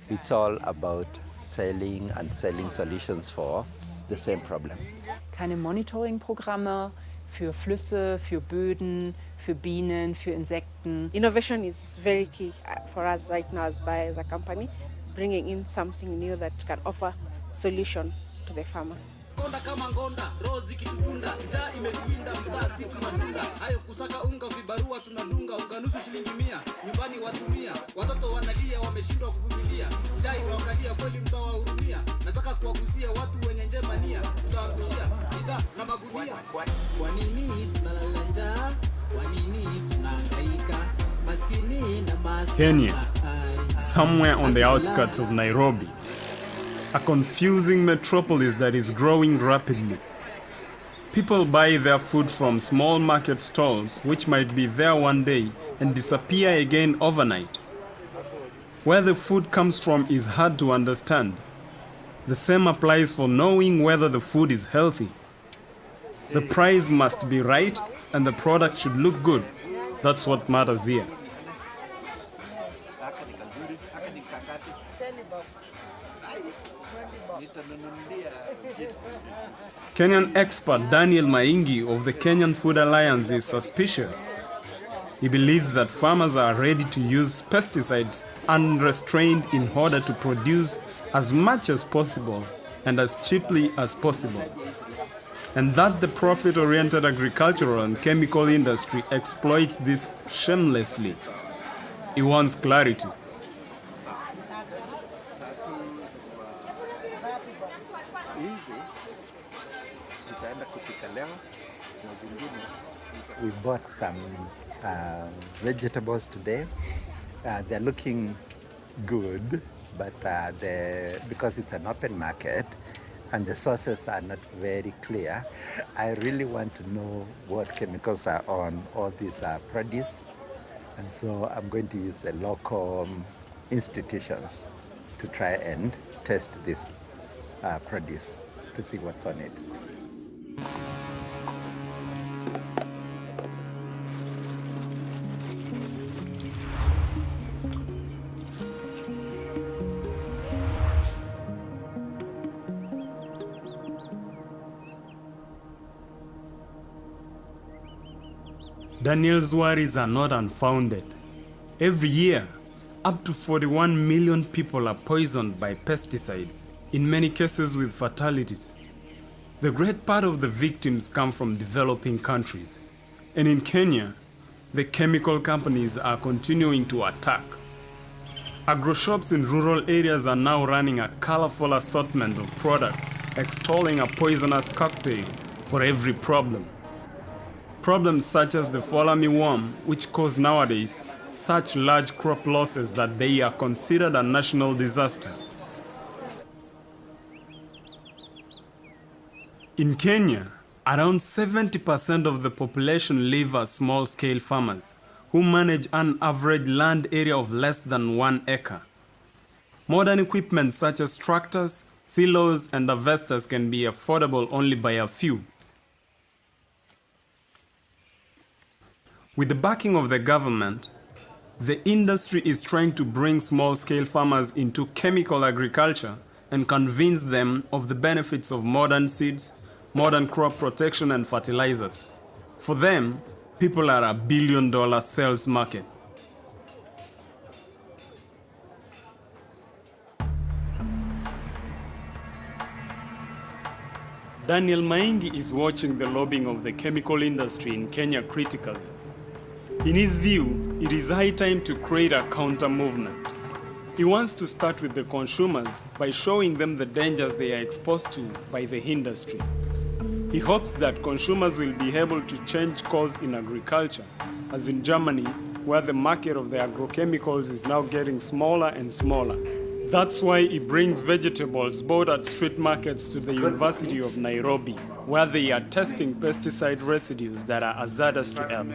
It's all about selling and selling solutions for the same problem. Keine Monitoring-Programme für Flüsse, für Böden, für Bienen, für Insekten. Innovation is very key for us right now as a company, bringing in something new that can offer solution to the farmer. Ngonda kama ngonda, rozi kitudunda, njaa imetuinda, mtaa si tunadunda. Hayo kusaka unga vibarua tunadunga, unga nusu shilingi 100, nyumbani watumia. Watoto wanalia wameshindwa kuvumilia. Njaa imewakalia kweli mtawahurumia. Nataka kuwagusia watu wenye njema nia, tutawagushia bidhaa na magunia. Kwa nini tunalala njaa? Kwa nini tunahangaika? Maskini na maskini. Kenya, somewhere on the outskirts of Nairobi. A confusing metropolis that is growing rapidly. People buy their food from small market stalls, which might be there one day and disappear again overnight. Where the food comes from is hard to understand. The same applies for knowing whether the food is healthy. The price must be right and the product should look good. That's what matters here. Kenyan expert Daniel Maingi of the Kenyan Food Alliance is suspicious. He believes that farmers are ready to use pesticides unrestrained in order to produce as much as possible and as cheaply as possible, and that the profit-oriented agricultural and chemical industry exploits this shamelessly. He wants clarity. We bought some vegetables today. They're looking good, but because it's an open market and the sources are not very clear, I really want to know what chemicals are on all these produce. And so I'm going to use the local institutions to try and test this produce to see what's on it. Daniel's worries are not unfounded. Every year, up to 41 million people are poisoned by pesticides, in many cases with fatalities. The great part of the victims come from developing countries. And in Kenya, the chemical companies are continuing to attack. Agro shops in rural areas are now running a colorful assortment of products, extolling a poisonous cocktail for every problem. Problems such as the fall army worm, which cause nowadays such large crop losses that they are considered a national disaster. In Kenya, around 70% of the population live as small-scale farmers who manage an average land area of less than 1 acre. Modern equipment such as tractors, silos, and harvesters can be affordable only by a few. With the backing of the government, the industry is trying to bring small-scale farmers into chemical agriculture and convince them of the benefits of modern seeds, modern crop protection, and fertilizers. For them, people are a billion-dollar sales market. Daniel Maingi is watching the lobbying of the chemical industry in Kenya critically. In his view, it is high time to create a counter-movement. He wants to start with the consumers by showing them the dangers they are exposed to by the industry. He hopes that consumers will be able to change course in agriculture, as in Germany, where the market of the agrochemicals is now getting smaller and smaller. That's why he brings vegetables bought at street markets to the University of Nairobi, where they are testing pesticide residues that are hazardous to health.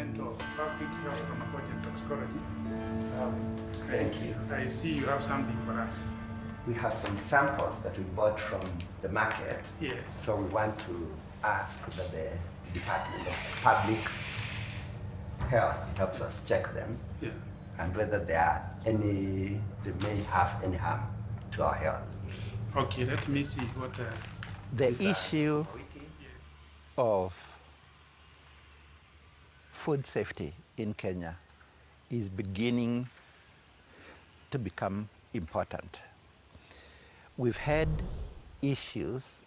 Thank you. I see you have something for us. We have some samples that we bought from the market. Yes. So we want to ask that the Department of Public Health helps us check them. Yeah. And whether they may have any harm to our health. Okay, let me see what. The issue of food safety in Kenya is beginning to become important. We've had issues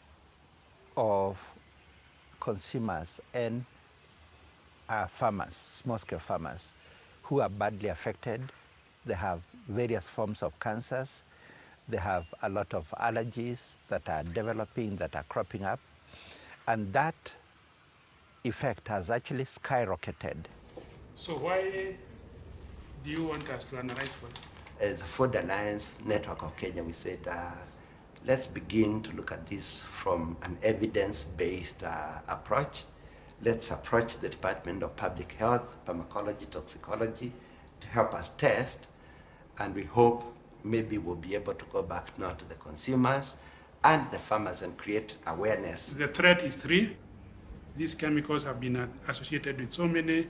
of consumers and farmers, small-scale farmers, who are badly affected. They have various forms of cancers. They have a lot of allergies that are developing, that are cropping up. And that effect has actually skyrocketed. So why do you want us to analyze for it? As a Food Alliance Network of Kenya, we said, let's begin to look at this from an evidence-based approach. Let's approach the Department of Public Health, Pharmacology, Toxicology to help us test, and we hope maybe we'll be able to go back now to the consumers and the farmers and create awareness. The threat is real. These chemicals have been associated with so many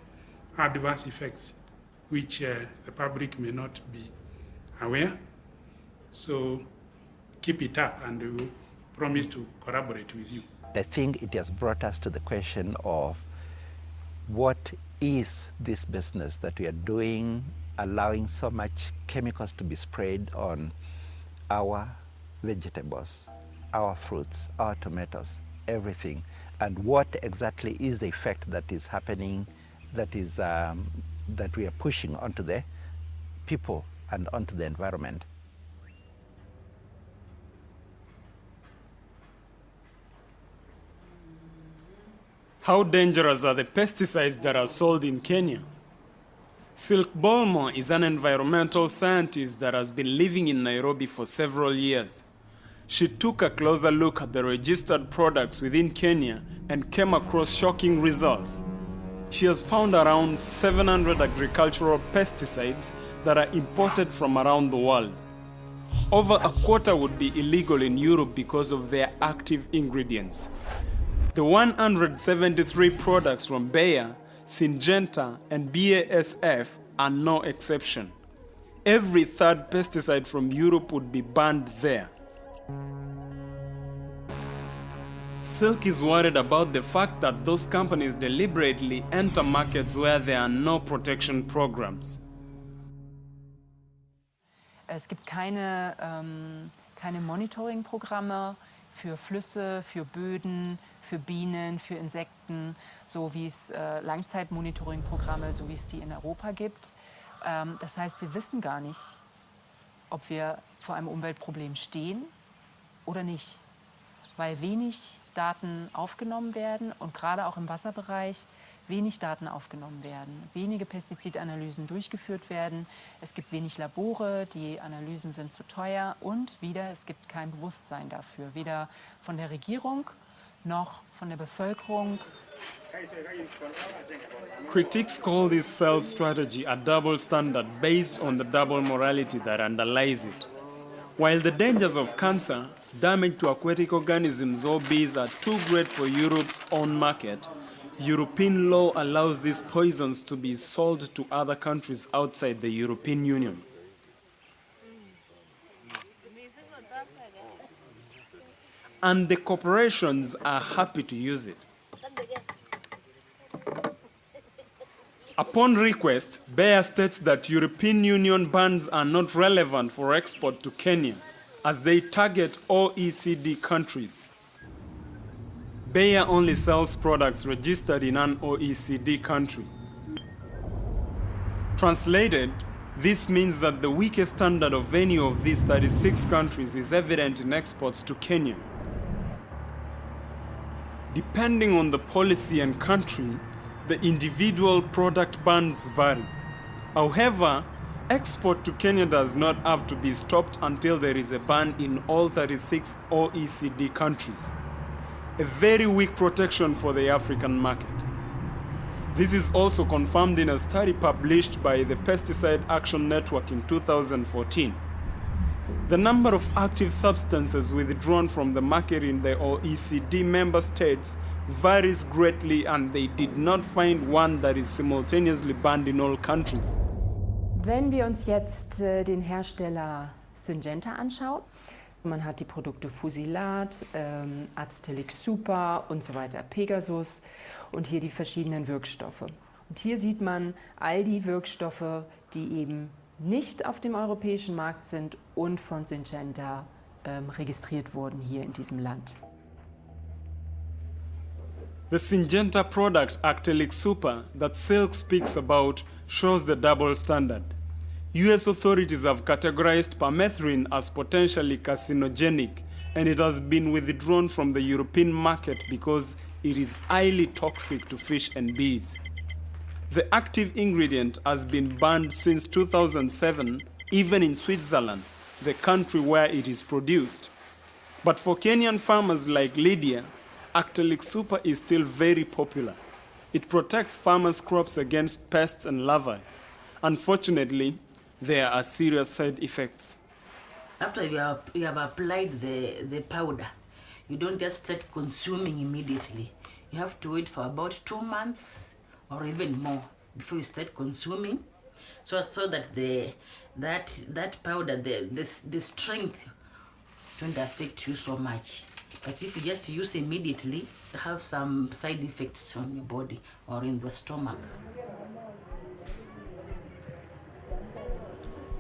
adverse effects which the public may not be aware. So keep it up, and we will promise to collaborate with you. I think it has brought us to the question of what is this business that we are doing, allowing so much chemicals to be sprayed on our vegetables, our fruits, our tomatoes, everything, and what exactly is the effect that is happening, that is that we are pushing onto the people and onto the environment. How dangerous are the pesticides that are sold in Kenya? Silk Bolmo is an environmental scientist that has been living in Nairobi for several years. She took a closer look at the registered products within Kenya and came across shocking results. She has found around 700 agricultural pesticides that are imported from around the world. Over a quarter would be illegal in Europe because of their active ingredients. The 173 products from Bayer, Syngenta, and BASF are no exception. Every third pesticide from Europe would be banned there. Silk is worried about the fact that those companies deliberately enter markets where there are no protection programs. Es gibt keine Monitoring-Programme für Flüsse, für Böden, für Bienen, für Insekten, so wie es Langzeit-Monitoring-Programme, so wie es die in Europa gibt. Das heißt, wir wissen gar nicht, ob wir vor einem Umweltproblem stehen oder nicht, weil wenig Daten aufgenommen werden und gerade auch im Wasserbereich wenig Daten aufgenommen werden, wenige Pestizidanalysen durchgeführt werden, es gibt wenig Labore, die Analysen sind zu teuer und wieder, es gibt kein Bewusstsein dafür, weder von der Regierung noch von der Bevölkerung. Critics call this sales strategy a double standard based on the double morality that underlies it. While the dangers of cancer, damage to aquatic organisms or bees are too great for Europe's own market, European law allows these poisons to be sold to other countries outside the European Union. And the corporations are happy to use it. Upon request, Bayer states that European Union bans are not relevant for export to Kenya, as they target OECD countries. Bayer only sells products registered in an OECD country. Translated, this means that the weakest standard of any of these 36 countries is evident in exports to Kenya. Depending on the policy and country, the individual product bans vary. However, export to Kenya does not have to be stopped until there is a ban in all 36 OECD countries. A very weak protection for the African market. This is also confirmed in a study published by the Pesticide Action Network in 2014. The number of active substances withdrawn from the market in the OECD member states varies greatly, and they did not find one that is simultaneously banned in all countries. Wenn wir uns jetzt den Hersteller Syngenta anschaut. Man hat die Produkte Fusilat, Aztelic Super und so weiter, Pegasus und hier die verschiedenen Wirkstoffe. Und hier sieht man all die Wirkstoffe, die eben nicht auf dem europäischen Markt sind und von Syngenta registriert wurden hier in diesem Land. The Syngenta product Aztelic Super that Silk speaks about shows the double standard. US authorities have categorized permethrin as potentially carcinogenic, and it has been withdrawn from the European market because it is highly toxic to fish and bees. The active ingredient has been banned since 2007, even in Switzerland, the country where it is produced. But for Kenyan farmers like Lydia, Aztelic Super is still very popular. It protects farmers' crops against pests and larvae. Unfortunately, there are serious side effects. After you have applied the powder, you don't just start consuming immediately. You have to wait for about 2 months or even more before you start consuming, so that that powder, the strength don't affect you so much. But if you just use immediately, you have some side effects on your body or in the stomach.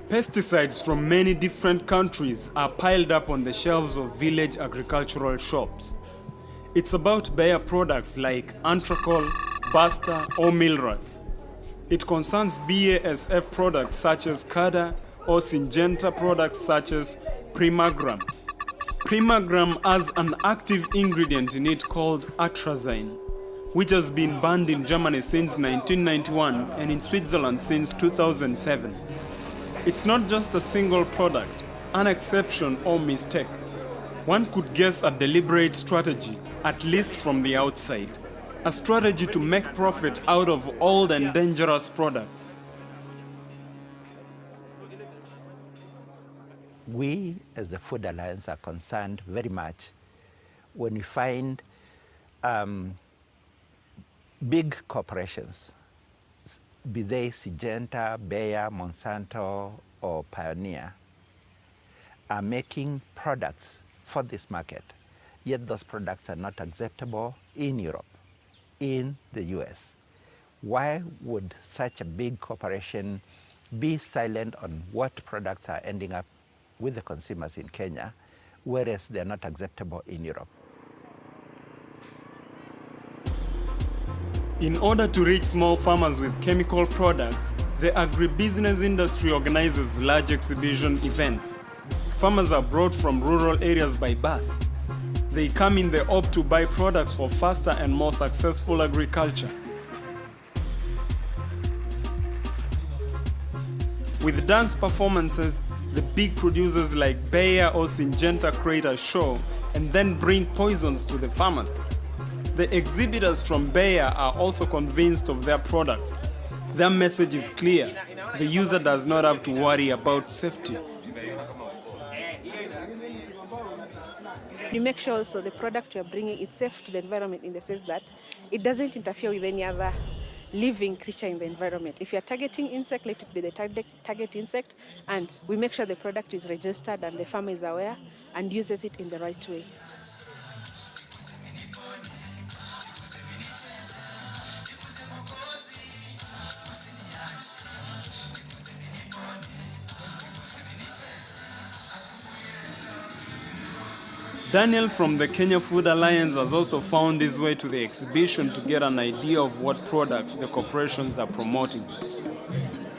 Pesticides from many different countries are piled up on the shelves of village agricultural shops. It's about Bayer products like Anthracol, Basta, or Milras. It concerns BASF products such as Cada or Syngenta products such as Primagram. Primagram has an active ingredient in it called atrazine, which has been banned in Germany since 1991 and in Switzerland since 2007. It's not just a single product, an exception or mistake. One could guess a deliberate strategy, at least from the outside. A strategy to make profit out of old and dangerous products. We, as the Food Alliance, are concerned very much when we find big corporations, be they Syngenta, Bayer, Monsanto, or Pioneer, are making products for this market, yet those products are not acceptable in Europe, in the US. Why would such a big corporation be silent on what products are ending up with the consumers in Kenya, whereas they're not acceptable in Europe? In order to reach small farmers with chemical products, the agribusiness industry organizes large exhibition events. Farmers are brought from rural areas by bus. They come in the hope to buy products for faster and more successful agriculture. With dance performances, the big producers like Bayer or Syngenta create a show and then bring poisons to the farmers. The exhibitors from Bayer are also convinced of their products. Their message is clear. The user does not have to worry about safety. You make sure also the product you're bringing is safe to the environment in the sense that it doesn't interfere with any other living creature in the environment. If you're targeting insect, let it be the target insect, and we make sure the product is registered and the farmer is aware and uses it in the right way. Daniel from the Kenya Food Alliance has also found his way to the exhibition to get an idea of what products the corporations are promoting.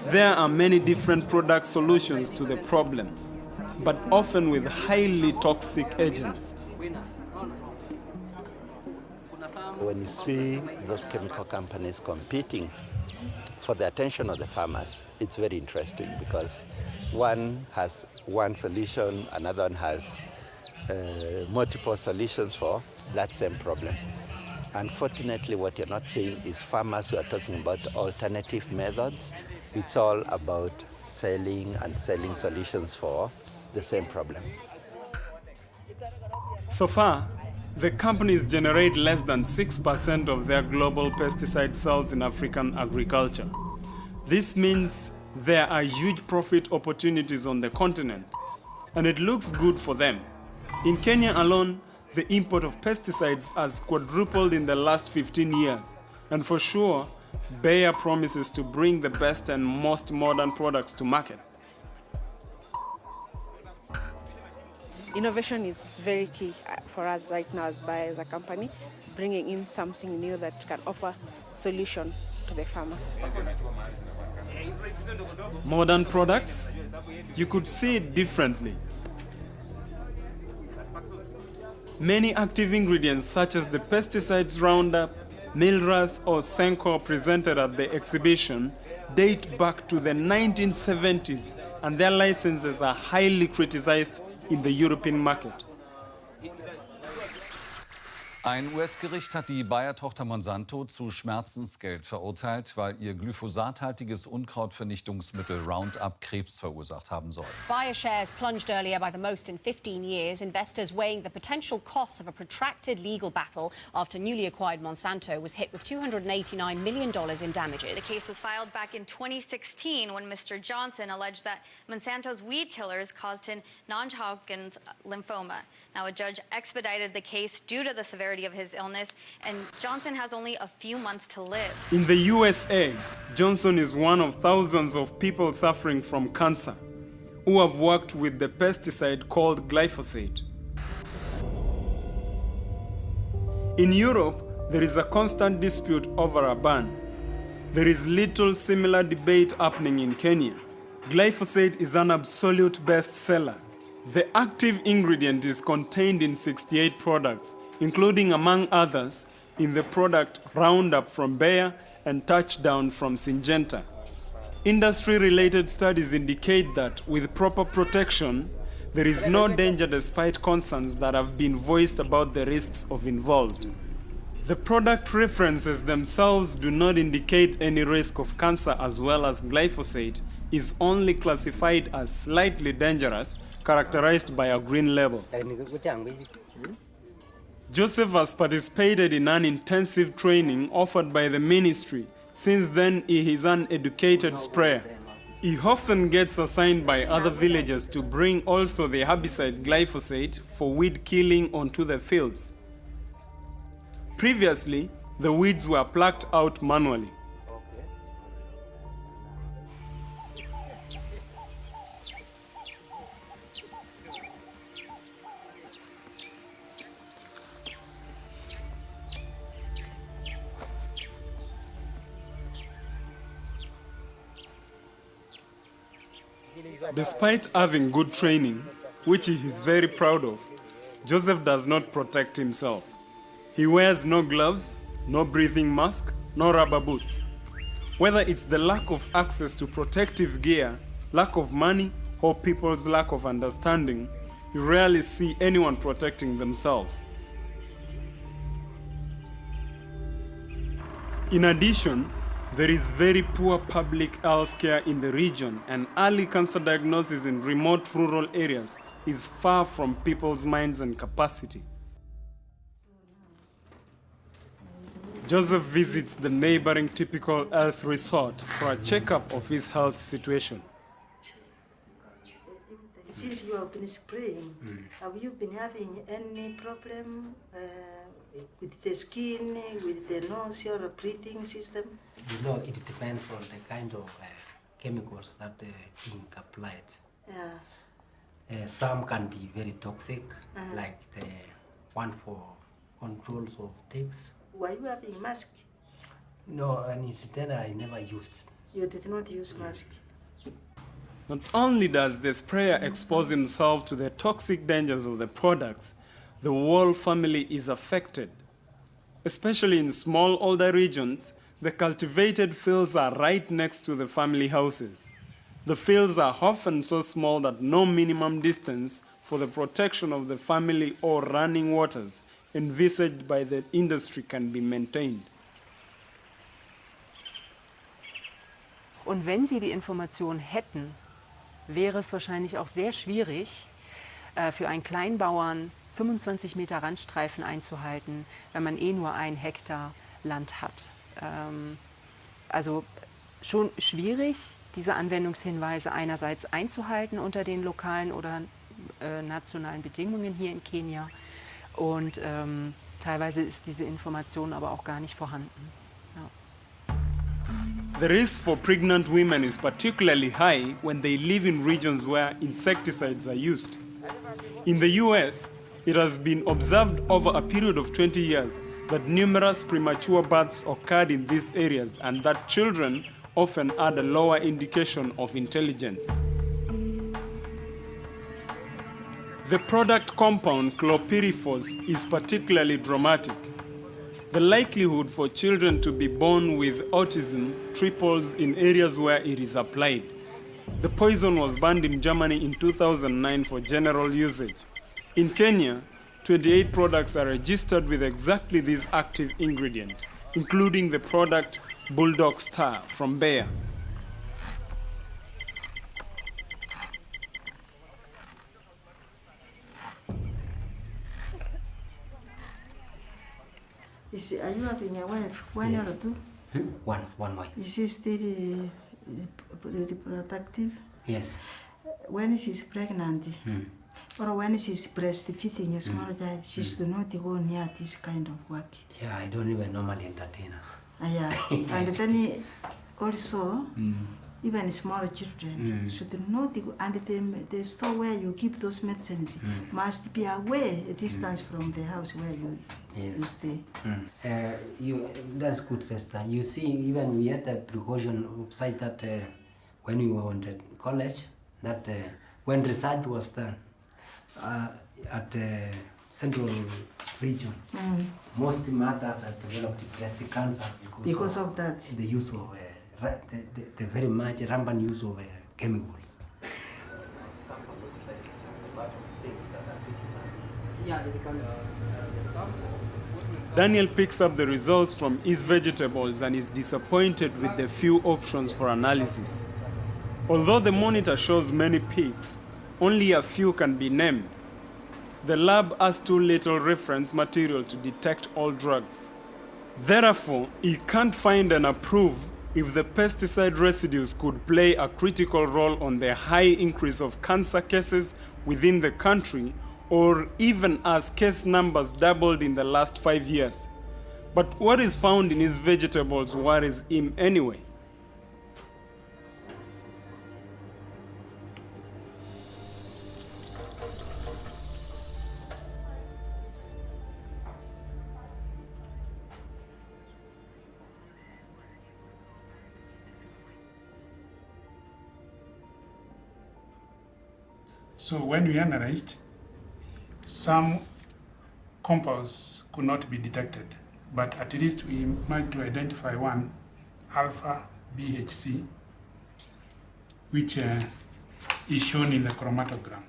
There are many different product solutions to the problem, but often with highly toxic agents. When you see those chemical companies competing for the attention of the farmers, it's very interesting because one has one solution, another one has multiple solutions for that same problem. Unfortunately, what you're not seeing is farmers who are talking about alternative methods. It's all about selling solutions for the same problem. So far, the companies generate less than 6% of their global pesticide sales in African agriculture. This means there are huge profit opportunities on the continent, and it looks good for them. In Kenya alone, the import of pesticides has quadrupled in the last 15 years, and for sure, Bayer promises to bring the best and most modern products to market. Innovation is very key for us right now as Bayer, as a company, bringing in something new that can offer solution to the farmer. Modern products? You could see it differently. Many active ingredients such as the pesticides Roundup, Milras or Senko presented at the exhibition date back to the 1970s, and their licenses are highly criticized in the European market. Ein US-Gericht hat die Bayer-Tochter Monsanto zu Schmerzensgeld verurteilt, weil ihr glyphosathaltiges Unkrautvernichtungsmittel Roundup Krebs verursacht haben soll. Bayer shares plunged earlier by the most in 15 years, investors weighing the potential costs of a protracted legal battle after newly acquired Monsanto was hit with $289 million in damages. The case was filed back in 2016 when Mr. Johnson alleged that Monsanto's weed killers caused him non-Hodgkin's lymphoma. Now, a judge expedited the case due to the severity of his illness, and Johnson has only a few months to live. In the USA, Johnson is one of thousands of people suffering from cancer who have worked with the pesticide called glyphosate. In Europe, there is a constant dispute over a ban. There is little similar debate happening in Kenya. Glyphosate is an absolute bestseller. The active ingredient is contained in 68 products, including, among others, in the product Roundup from Bayer and Touchdown from Syngenta. Industry-related studies indicate that with proper protection, there is no danger despite concerns that have been voiced about the risks of involved. The product references themselves do not indicate any risk of cancer, as well as glyphosate is only classified as slightly dangerous, characterized by a green label. Joseph has participated in an intensive training offered by the ministry. Since then, he is an educated sprayer. He often gets assigned by other villagers to bring also the herbicide glyphosate for weed killing onto the fields. Previously, the weeds were plucked out manually. Despite having good training, which he is very proud of, Joseph does not protect himself. He wears no gloves, no breathing mask, no rubber boots. Whether it's the lack of access to protective gear, lack of money, or people's lack of understanding, you rarely see anyone protecting themselves. In addition, there is very poor public health care in the region, and early cancer diagnosis in remote rural areas is far from people's minds and capacity. Joseph visits the neighboring typical health resort for a checkup of his health situation. Since you have been spraying, have you been having any problem with the skin, with the nose, your breathing system? You know, it depends on the kind of chemicals that being applied. Yeah. Some can be very toxic, like the one for controls of ticks. Were you having mask? No, and incidentally, I never used. You did not use mask. Not only does the sprayer expose himself to the toxic dangers of the products, the whole family is affected. Especially in small, older regions, the cultivated fields are right next to the family houses. The fields are often so small that no minimum distance for the protection of the family or running waters envisaged by the industry can be maintained. Und wenn Sie die Information hätten, wäre es wahrscheinlich auch sehr schwierig, für einen Kleinbauern 25 Meter Randstreifen einzuhalten, wenn man nur 1 Hektar Land hat. Also schon schwierig, diese Anwendungshinweise einerseits einzuhalten unter den lokalen oder nationalen Bedingungen hier in Kenia. Und teilweise ist diese Information aber auch gar nicht vorhanden. Ja. The risk for pregnant women is particularly high when they live in regions where insecticides are used. In the US, it has been observed over a period of 20 years that numerous premature births occurred in these areas and that children often had a lower indication of intelligence. The product compound chlorpyrifos is particularly dramatic. The likelihood for children to be born with autism triples in areas where it is applied. The poison was banned in Germany in 2009 for general usage. In Kenya, 28 products are registered with exactly this active ingredient, including the product Bulldog Star from Bayer. Are you having a wife? One or two? One wife. Is she still reproductive? Yes. When she's pregnant, or when she's breastfeeding a small child, she should not go near this kind of work. Yeah, I don't even normally entertain her. Yeah, and then also, even small children should not go, and the store where you keep those medicines must be away, a distance from the house where you stay. That's good, sister. You see, even we had a precaution upside that when we were in the college, that when research was done at the central region, most mothers have developed breast cancer because of that. The use of the very much rampant use of chemicals. Daniel picks up the results from his vegetables and is disappointed with the few options for analysis. Although the monitor shows many peaks, only a few can be named. The lab has too little reference material to detect all drugs. Therefore, he can't find and approve if the pesticide residues could play a critical role on the high increase of cancer cases within the country, or even as case numbers doubled in the last 5 years. But what is found in his vegetables worries him anyway. So when we analyzed, some compounds could not be detected, but at least we managed to identify one, alpha BHC, which is shown in the chromatogram.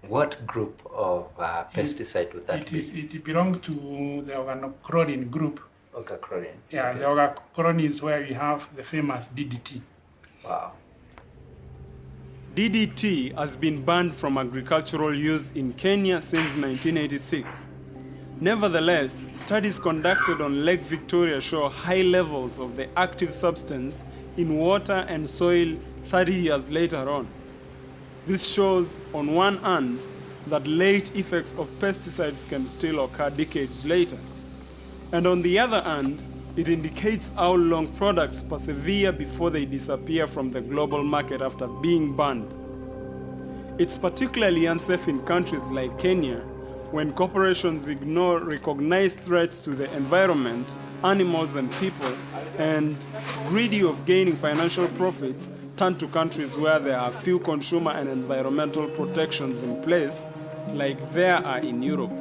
What group of pesticide would that be? It belongs to the organochlorine group. Organochlorine. Yeah, okay. The organochlorine is where we have the famous DDT. Wow. DDT has been banned from agricultural use in Kenya since 1986. Nevertheless, studies conducted on Lake Victoria show high levels of the active substance in water and soil 30 years later on. This shows, on one hand, that late effects of pesticides can still occur decades later. And on the other hand, it indicates how long products persevere before they disappear from the global market after being banned. It's particularly unsafe in countries like Kenya, when corporations ignore recognized threats to the environment, animals and people, and greedy of gaining financial profits, turn to countries where there are few consumer and environmental protections in place, like there are in Europe.